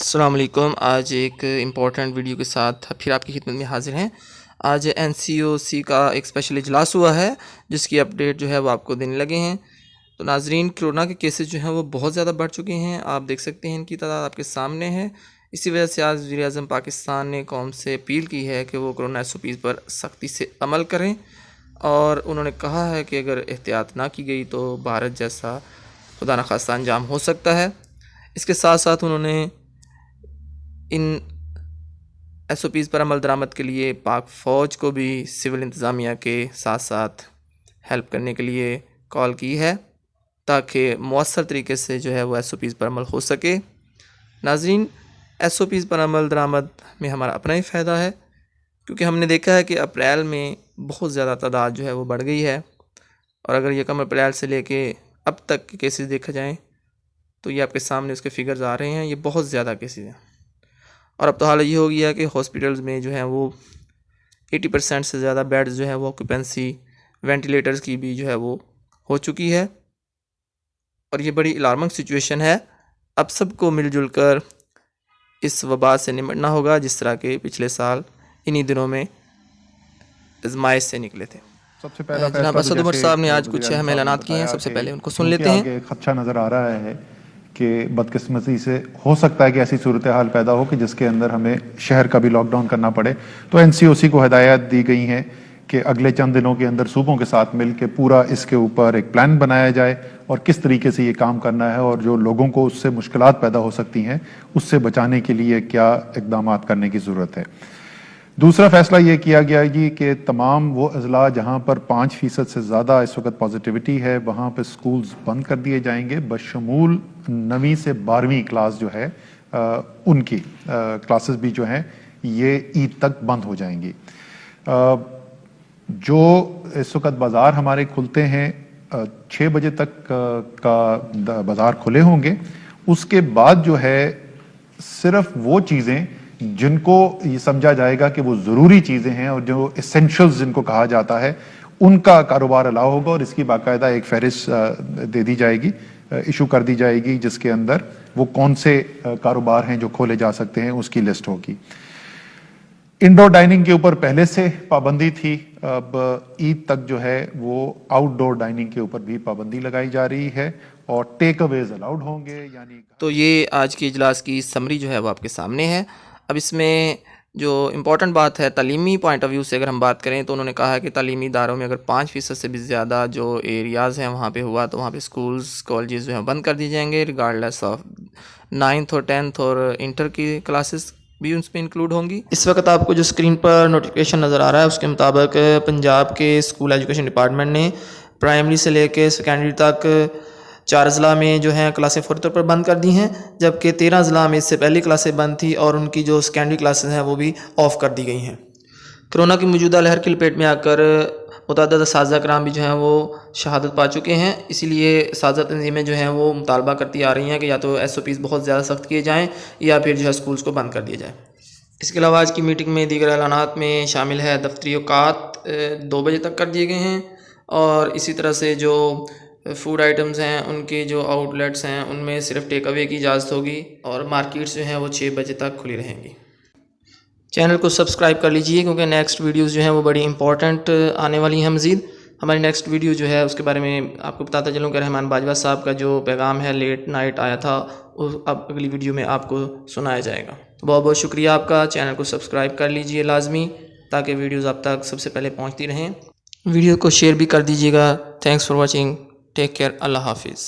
अस्सलाम वालेकुम। आज एक इम्पॉर्टेंट वीडियो के साथ फिर आपकी खिदमत में हाज़िर हैं। आज NCOC का एक स्पेशल इजलास हुआ है जिसकी अपडेट जो है वो आपको देने लगे हैं। तो नाजरीन, कोरोना के केसेस जो हैं वो बहुत ज़्यादा बढ़ चुके हैं। आप देख सकते हैं इनकी तादाद आपके सामने है। इसी वजह से आज वज़ीर-ए-आज़म पाकिस्तान ने कौम से अपील की है कि वो कोरोना SOPs पर सख्ती से अमल करें, और उन्होंने कहा है कि अगर एहतियात ना की गई तो भारत जैसा खुदा न खास्ता अंजाम हो सकता है। इसके साथ साथ उन्होंने इन SOPs पर अमल दरामद के लिए पाक फ़ौज को भी सिविल इंतज़ामिया के साथ साथ हेल्प करने के लिए कॉल की है ताकि मौसर तरीके से जो है वो SOPs पर अमल हो सके। नाज़रीन, SOPs पर अमल दरामद में हमारा अपना ही फ़ायदा है, क्योंकि हमने देखा है कि अप्रैल में बहुत ज़्यादा तादाद जो है वो बढ़ गई है, और अगर यकम अप्रैल से लेके अब तक के केसेस देखा जाएँ तो ये आपके सामने उसके फिगर्स आ रहे हैं। ये बहुत ज़्यादा केसेस हैं, और अब तो हाल ये हो गया कि हॉस्पिटल्स में जो है वो 80% से ज़्यादा बेड्स जो है वो ऑक्यूपेंसी वेंटिलेटर्स की भी जो है वो हो चुकी है, और ये बड़ी अलार्मिंग सिचुएशन है। अब सबको मिलजुल कर इस वबा से निपटना होगा, जिस तरह के पिछले साल इन्हीं दिनों में आज़माइश से निकले थे। सबसे पहला जनाब असद उमर साहब ने आज कुछ अहम ऐलानात किए हैं, सबसे पहले उनको सुन लेते हैं। खदशा नज़र आ रहा है कि बदकिस्मती से हो सकता है कि ऐसी सूरत हाल पैदा हो कि जिसके अंदर हमें शहर का भी लॉकडाउन करना पड़े। तो NCOC को हिदायत दी गई हैं कि अगले चंद दिनों के अंदर सूबों के साथ मिल के पूरा इसके ऊपर एक प्लान बनाया जाए और किस तरीके से ये काम करना है, और जो लोगों को उससे मुश्किलात पैदा हो सकती हैं उससे बचाने के लिए क्या इकदाम करने की ज़रूरत है। दूसरा फैसला ये किया गया जी कि तमाम वो अजला जहाँ पर 5% से ज़्यादा इस वक्त पॉजिटिविटी है वहाँ पर स्कूल्स बंद कर दिए जाएंगे, बशमूल 9वीं से 12वीं क्लास जो है उनकी क्लासेस भी जो हैं ये ईद तक बंद हो जाएंगी। जो इस वक्त बाज़ार हमारे खुलते हैं 6 बजे तक का बाज़ार खुले होंगे। उसके बाद जो है सिर्फ वो चीज़ें जिनको ये समझा जाएगा कि वो ज़रूरी चीज़ें हैं और जो एसेंशियल्स जिनको कहा जाता है उनका कारोबार अलाउ होगा, और इसकी बाकायदा एक फहरिस्त दे दी जाएगी, इशू कर दी जाएगी, जिसके अंदर वो कौन से कारोबार हैं जो खोले जा सकते हैं उसकी लिस्ट होगी। इंडोर डाइनिंग के ऊपर पहले से पाबंदी थी, अब ईद तक जो है वो आउटडोर डाइनिंग के ऊपर भी पाबंदी लगाई जा रही है और टेक अवेज अलाउड होंगे। यानी तो ये आज की इजलास की समरी जो है वो आपके सामने है। अब इसमें जो इम्पॉर्टेंट बात है तालीमी पॉइंट ऑफ व्यू से अगर हम बात करें तो उन्होंने कहा है कि तालीमी इदारों में अगर 5% से भी ज़्यादा जो एरियाज़ हैं वहाँ पे हुआ तो वहाँ पे स्कूल्स कॉलेजेस जो हैं बंद कर दिए जाएंगे, रिगार्डलेस ऑफ 9th और 10th और इंटर की क्लासेस भी उसमें इंक्लूड होंगी। इस वक्त आपको जो स्क्रीन पर नोटिफिकेशन नज़र आ रहा है उसके मुताबिक पंजाब के स्कूल एजुकेशन डिपार्टमेंट ने प्राइमरी से लेकर सेकेंडरी तक 4 ज़िला में जो हैं क्लासें फौरी तौर पर बंद कर दी हैं, जबकि 13 ज़िला में इससे पहले क्लासें बंद थी और उनकी जो सेकेंडरी क्लासेस हैं वो भी ऑफ़ कर दी गई हैं। कोरोना की मौजूदा लहर की लपेट में आकर मुतअद्दिद असातिज़ा कराम भी जो हैं वो शहादत पा चुके हैं, इसीलिए साज़ा तंजीमें जो हैं वो मुतालबा करती आ रही हैं कि या तो SOPs बहुत ज़्यादा सख्त किए जाएँ या फिर जो है स्कूल्स को बंद कर दिया जाए। इसके अलावा आज की मीटिंग में दीगर ऐलानात में शामिल है दफ्तरी औकात 2 बजे तक कर दिए गए हैं, और इसी तरह से जो फूड आइटम्स हैं उनके जो आउटलेट्स हैं उनमें सिर्फ टेक अवे की इजाज़त होगी, और मार्केट्स जो हैं वो 6 बजे तक खुली रहेंगी। चैनल को सब्सक्राइब कर लीजिए क्योंकि नेक्स्ट वीडियोस जो हैं वो बड़ी इंपॉर्टेंट आने वाली हैं। मज़ीद हमारी नेक्स्ट वीडियो जो है उसके बारे में आपको बताता चलूँ कि रहमान बाजवा साहब का जो पैगाम है लेट नाइट आया था वो अब अगली वीडियो में आपको सुनाया जाएगा। तो बहुत बहुत शुक्रिया आपका। चैनल को सब्सक्राइब कर लीजिए लाजमी, ताकि वीडियोज़ आप तक सबसे पहले पहुँचती रहें। वीडियो को शेयर भी कर दीजिएगा। Thanks for watching. Take care. अल्लाह हाफिज़।